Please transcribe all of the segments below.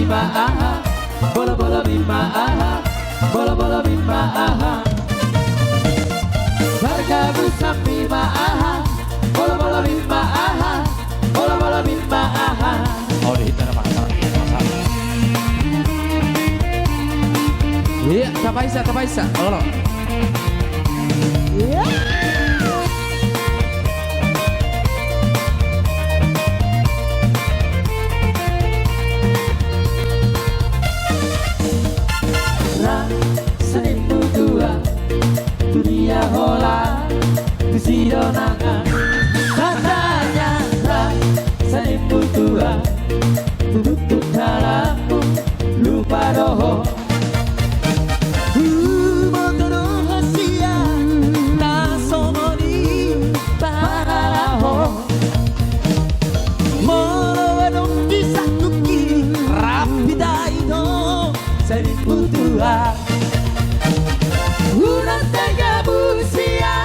bima aha, bola bola bima aha, bola bola bima aha. Bergabung sama bima aha, bola bola bima aha, bola bola bima aha. Oh dihitar masalah. Iya, kapaisa. Oh. Seribu dua dunia hola kesidonangan katanya seribu dua tutup dalammu lupa doho rahasia tak somoni paralaho molowadong disakuki rapida itu seribu dua. Una tega busia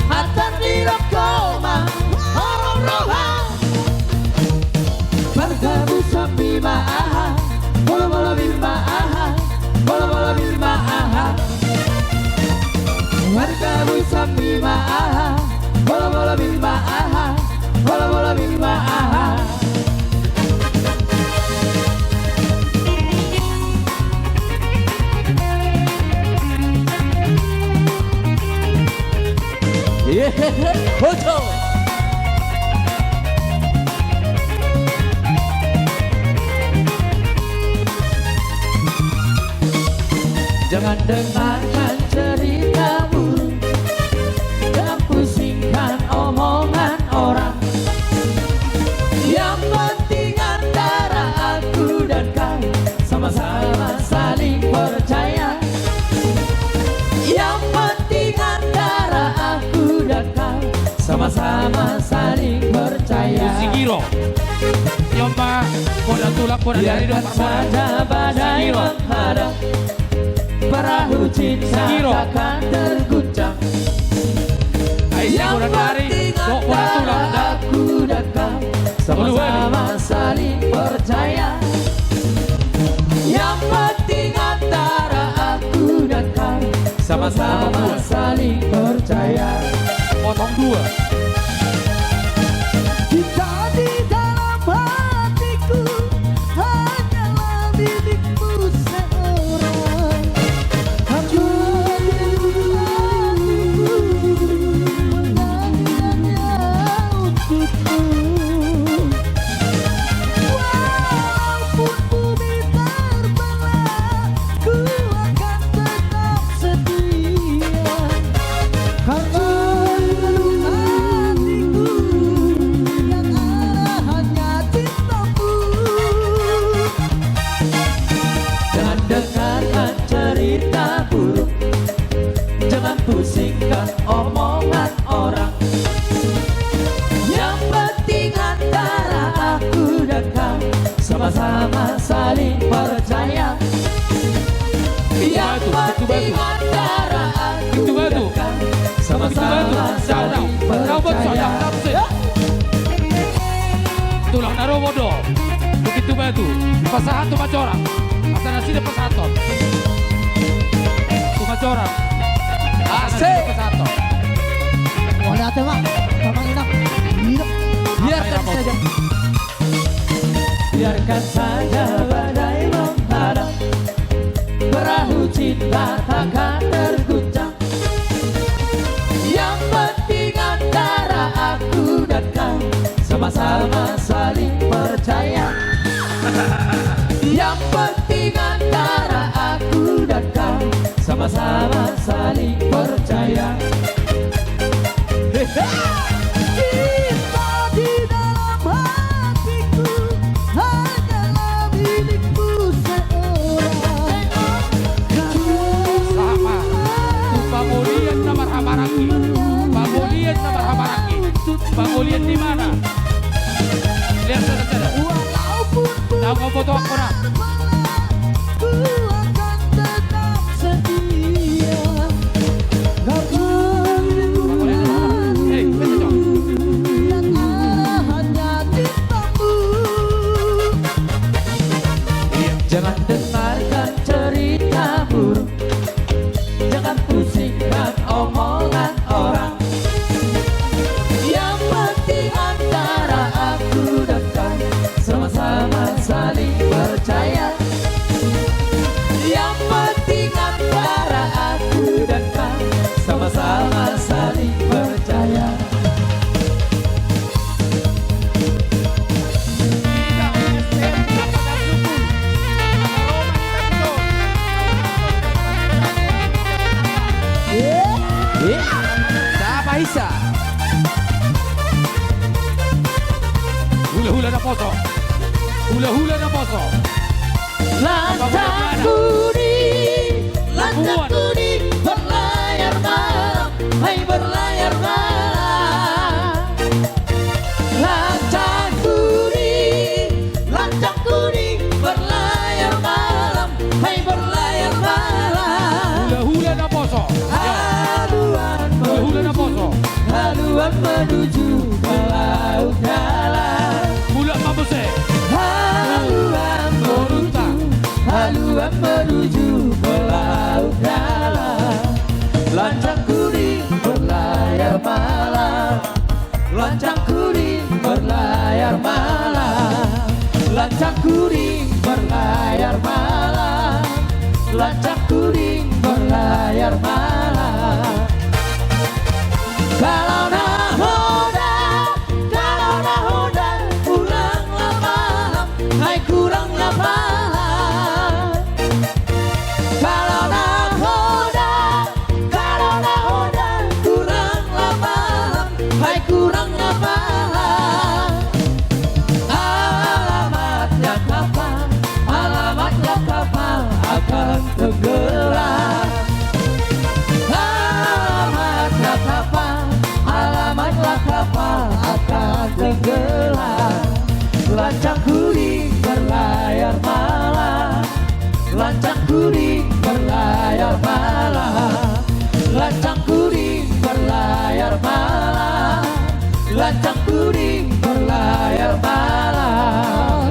atar di rokoma orang roha bergabung sama bima aha, bola bola bima aha, bola bola bima aha. Bergabung sama bima aha, bola bola bima aha, bola bola bima aha. Foto. Jangan dengarkan cerita buruk, jangan pusingkan omongan orang. Yang penting antara aku dan kau sama-sama saling percaya. Yang penting antara aku dan kau sama-sama saling percaya. Sigiro. Yomba, poda tulak poda dari biarkan saja badai menghadap, perahu cinta takkan terguncang. Yang penting antara aku dan kau sama-sama saling percaya. Yang penting antara aku dan kau sama-sama saling percaya. Potong dua. Kita di dalam hatiku hanyalah milikmu seorang. Aku hanya untukmu. Walaupun bumi terbelah, ku akan tetap setia. Karena pusingkan omongan orang. Yang penting antara aku dan kau sama-sama saling percaya. Yang penting antara aku dan kau sama-sama saling percaya. Tulang naro bodoh. Begitu batu. Pasahan tu macorang. Asal nasi de pasaton. Tu macorang. Asik. Wah, lihat mak, sama enak. Biarkan saja. Biarkan saja badai menghadap, perahu cinta takkan terguncang. Yang penting antara aku dan kau sama-sama saling percaya. Yang penting antara aku dan kau sama-sama saling percaya. Kita di dalam hatiku hanyalah milikmu seorang. Sama. Pagolian na marhamaraki. Pagolian na marhamaraki. Pagolian di mana? Lihat sana. Walaupun tahu kau foto aku nak. ku akan tetap setia. hula na poso. Hula-hula na poso. Lancang kuning berlayar malam, hai berlayar malam. Lancang kuning berlayar malam, hai berlayar malam. Hula-hula na poso. Hula-hula na poso. Haluan menuju ke laut dalam. Hula mabuse. Haluan menuju ke laut dalam. Lancang kuning berlayar malam, lancang kuning berlayar malam. Lancang kuning berlayar malam, lancang kuning berlayar malam. Kalau nahoda, kuranglah malam, hai kuranglah malam. Kalau nahoda, kuranglah malam, hai kuranglah malam. Alamatnya kapal akan tenggelam. Alamatnya kapal akan tenggelam. Lancang kuning berlayar malam, lancang kuning berlayar malam. Lancang kuning berlayar malam, lancang kuning berlayar malam.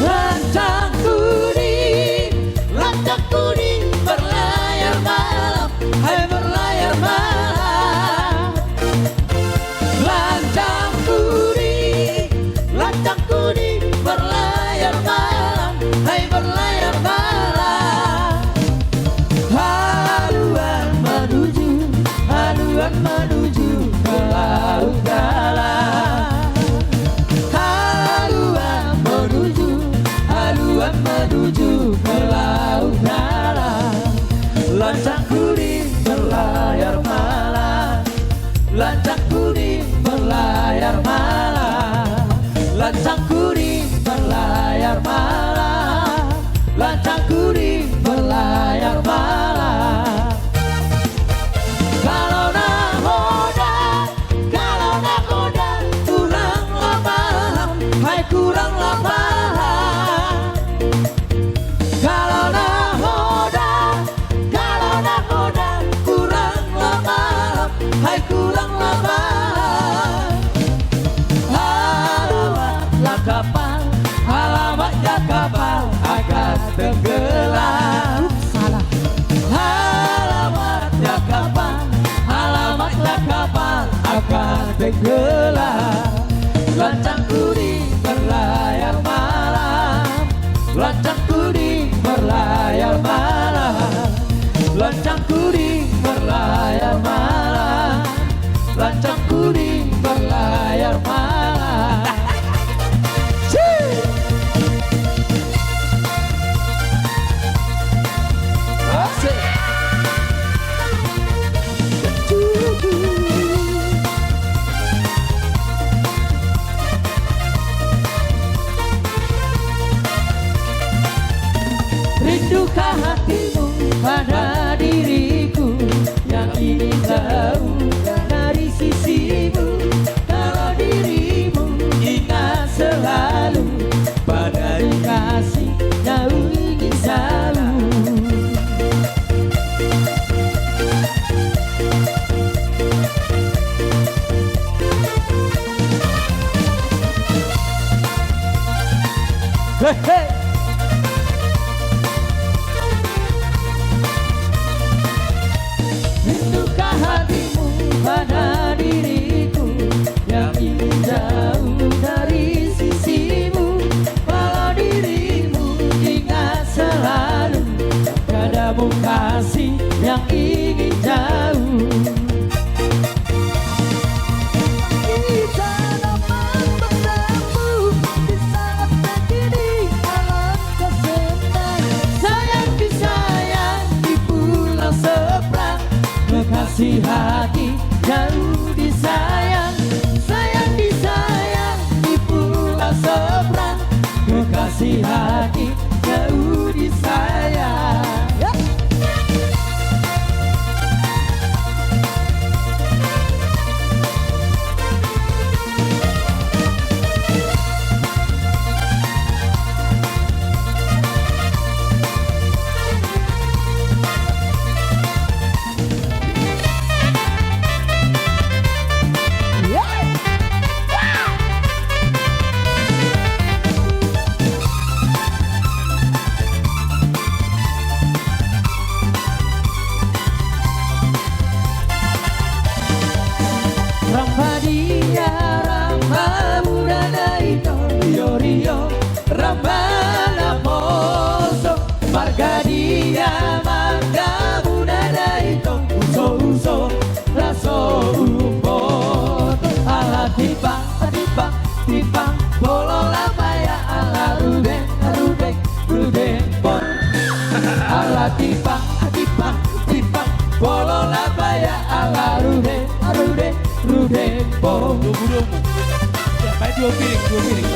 Lancang kuning, lancang kuning berlayar malam, hai berlayar malam. Lancang kuning berlayar malam, hai berlayar malam. Haluan menuju ke laut dalam. Haluan menuju ke laut dalam. Lancang kuning berlayar malam, lancang kuning berlayar malam. Lancang kuning berlayar malam, lancang kuning berlayar malam. Kalau nahoda, kuranglah malam, hai kuranglah malam. Kalau nahoda, kuranglah malam, hai kuranglah malam. Alamatnya kapal akan tenggelam. Alamatnya kapal akan tenggelam. Lancang kuning berlayar malam, lancang kuning berlayar malam. Lancang kuning berlayar malam, lancang kuning berlayar malam. Rindukah hatimu pada diri kasih yang ingin jauh. Kita dapat bertemu di saat begini, alangkah senang. Sayang disayang di pulau seberang, kekasih hati jauh disayang. Sayang disayang di pulau seberang, kekasih hati jauh disayang. Ramba dia, ramba muda daito, rio rio, ramba namoso. Marga dia, marga muda daito, uso uso, laso umpot. Ala tipang, tipang, tipang, bolo lapaya, ala rudeng, rudeng, rudeng pon. Ala tipang, tipang, tipang, bolo lapaya, ala rudeng, rudeng. Rudempo Domu-domu. Ya, baik dua piring.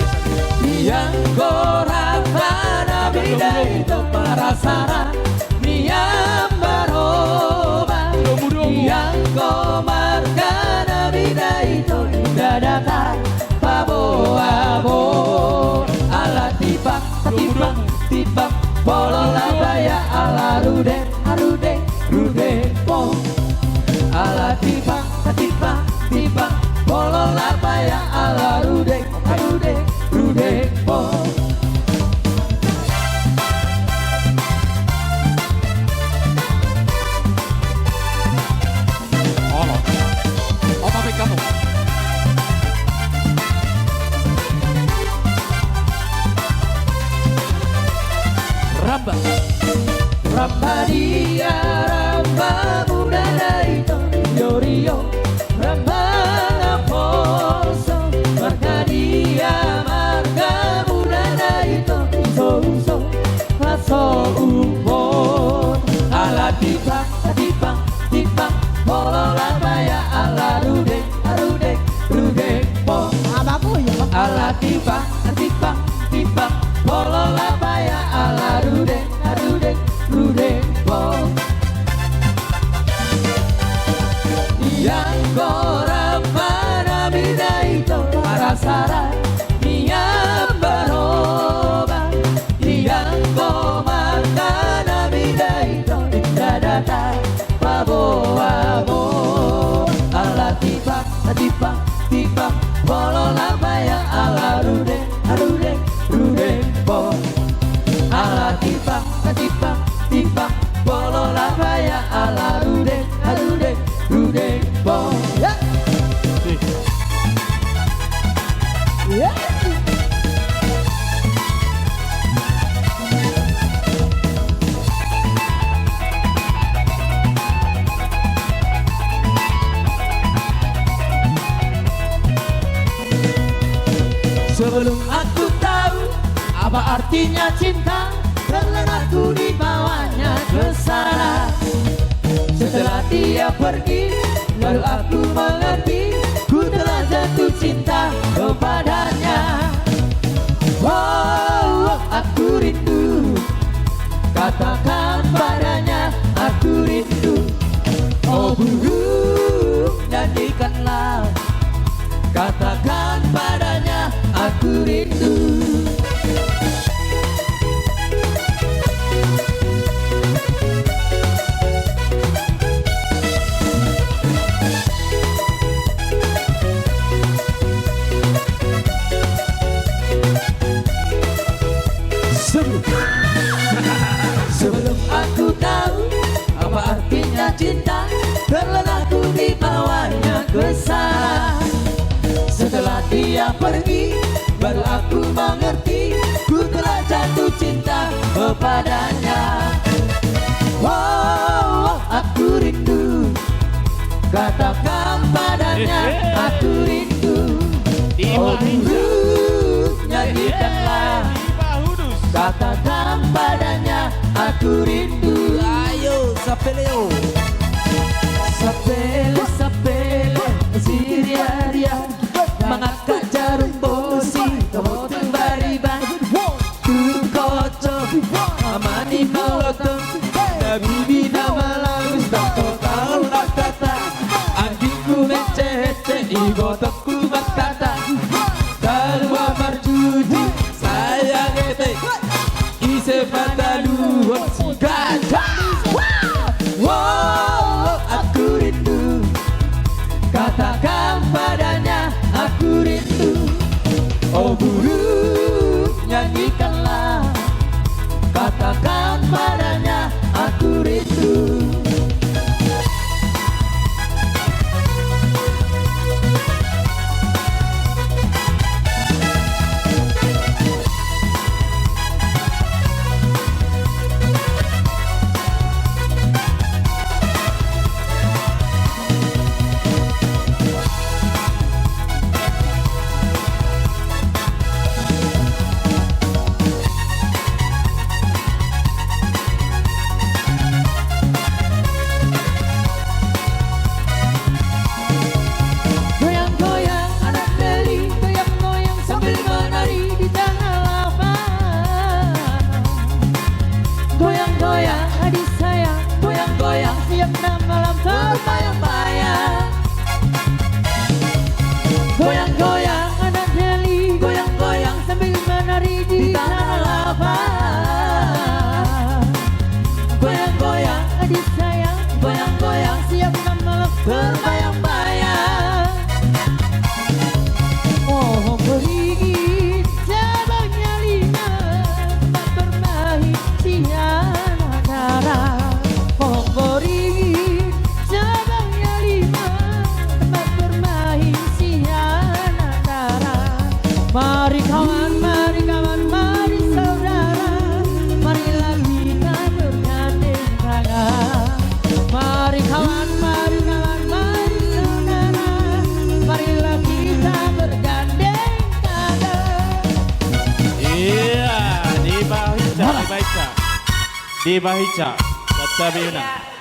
yang korabana beda itu para sara niam baroba yang komargana beda itu dadata pabo abo ala tipak tipak polo labaya ala rudempo ala tipak tiba bolo lapaya ala rudeng po. Halo. Apa baik kamu? Ramba ramba dia ramba muda daito rio rio ramba naposo marga dia marga muda daito uso uso laso umpon ala tipang tipang tipang bolo labaya ala rudeng po abaku ya ala tipang tipang tipang bolo labaya ala rudeng po yang korabana bida itu para sara niam baroba yang komargana bida itu dadata pabo abo ala tipang tipang bolo labaya ala rudeng po ala tipang tipang bolo labaya ala rudeng po. Yeah. Sebelum aku tahu apa artinya cinta, karena aku dibawanya ke sana. Setelah dia pergi, baru aku mengerti, ku telah jatuh cinta kepadanya. Oh, aku rindu, katakan padanya, aku rindu. Oh burung, nyanyikanlah, katakan padanya, aku rindu. Sebelum aku tahu apa artinya cinta, terlena ku dibawanya ke sana. Setelah dia pergi, baru aku mengerti, ku telah jatuh cinta kepadanya. Oh, nyanyikanlah, katakan padanya aku rindu. Ayo sapeleo, sapele sapele siria-ria, mangaka jarum bosi kamu bariban, turun kocok amani malotom, nabibi nama lagu tak tahu nak kata, anjingku mencet igotokku batata, kalwa marjuji sayang ete, ise padalu gajah. Wow, aku rindu, katakan padanya aku rindu. Oh burung nyanyikanlah, katakan padanya aku rindu. Goyang-goyang adik sayang, goyang-goyang siap enam malam terbayang-bayang. Goyang-goyang anak Deli, goyang-goyang sambil menari di tanah lapang. Goyang-goyang adik sayang, goyang-goyang siap enam malam terbayang-bayang. Oh perigi cabangnya lima, tempat bermain siang darah. Oh perigi cabangnya lima, tempat bermain siang darah. Mari kawan, mari kawan, mari saudara, marilah kita bergandeng tangan. Mari kawan, mari kawan, mari saudara, marilah kita bergandeng tangan. Iya, di Bahica, di Bahica, Kata Biuna.